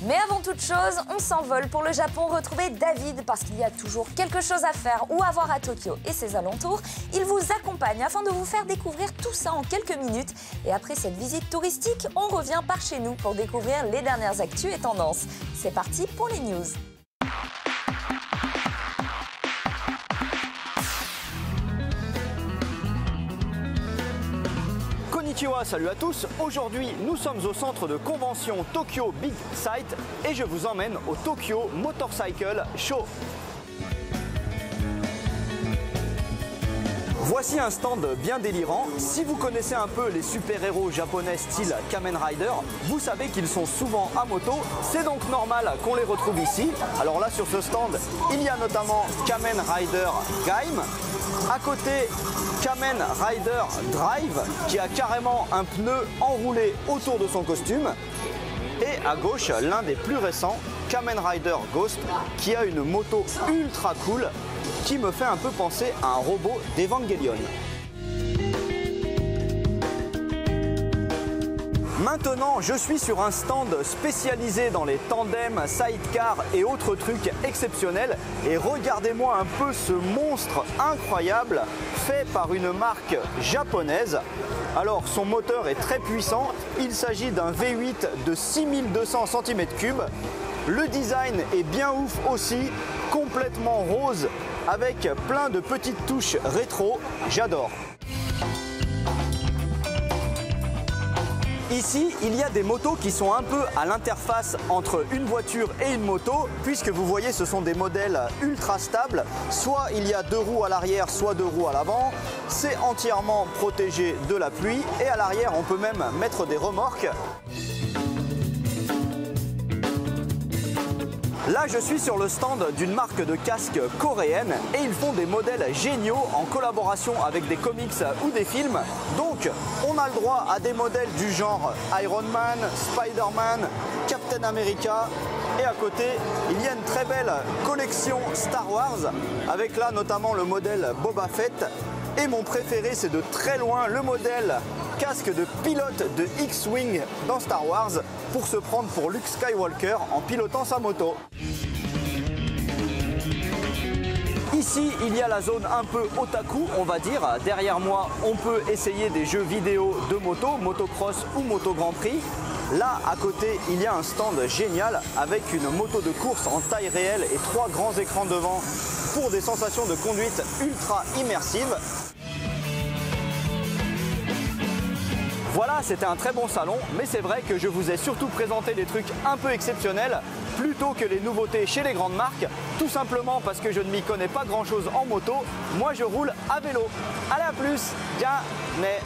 Mais avant toute chose, on s'envole pour le Japon retrouver David parce qu'il y a toujours quelque chose à faire ou à voir à Tokyo et ses alentours. Il vous accompagne afin de vous faire découvrir tout ça en quelques minutes. Et après cette visite touristique, on revient par chez nous pour découvrir les dernières actus et tendances. C'est parti pour les news. Konnichiwa, salut à tous. Aujourd'hui, nous sommes au centre de convention Tokyo Big Sight et je vous emmène au Tokyo Motorcycle Show. Voici un stand bien délirant. Si vous connaissez un peu les super-héros japonais style Kamen Rider, vous savez qu'ils sont souvent à moto. C'est donc normal qu'on les retrouve ici. Alors là, sur ce stand, il y a notamment Kamen Rider Gaim. À côté, Kamen Rider Drive, qui a carrément un pneu enroulé autour de son costume. Et à gauche, l'un des plus récents, Kamen Rider Ghost, qui a une moto ultra cool, qui me fait un peu penser à un robot d'Evangelion. Maintenant, je suis sur un stand spécialisé dans les tandems, sidecars et autres trucs exceptionnels. Et regardez-moi un peu ce monstre incroyable fait par une marque japonaise. Alors, son moteur est très puissant. Il s'agit d'un V8 de 6200 cm3. Le design est bien ouf aussi, complètement rose, avec plein de petites touches rétro. J'adore. Ici, il y a des motos qui sont un peu à l'interface entre une voiture et une moto, puisque vous voyez, ce sont des modèles ultra stables. Soit il y a 2 roues à l'arrière, soit 2 roues à l'avant. C'est entièrement protégé de la pluie et à l'arrière, on peut même mettre des remorques. Là, je suis sur le stand d'une marque de casque coréenne et ils font des modèles géniaux en collaboration avec des comics ou des films. Donc, on a le droit à des modèles du genre Iron Man, Spider-Man, Captain America. Et à côté, il y a une très belle collection Star Wars avec là notamment le modèle Boba Fett. Et mon préféré, c'est de très loin le modèle casque de pilote de X-Wing dans Star Wars pour se prendre pour Luke Skywalker en pilotant sa moto. Ici, il y a la zone un peu otaku, on va dire. Derrière moi, on peut essayer des jeux vidéo de moto, motocross ou moto Grand Prix. Là, à côté, il y a un stand génial avec une moto de course en taille réelle et 3 grands écrans devant pour des sensations de conduite ultra immersives. Voilà, c'était un très bon salon, mais c'est vrai que je vous ai surtout présenté des trucs un peu exceptionnels plutôt que les nouveautés chez les grandes marques, tout simplement parce que je ne m'y connais pas grand chose en moto. Moi, je roule à vélo. Allez, à plus, ciao, mais...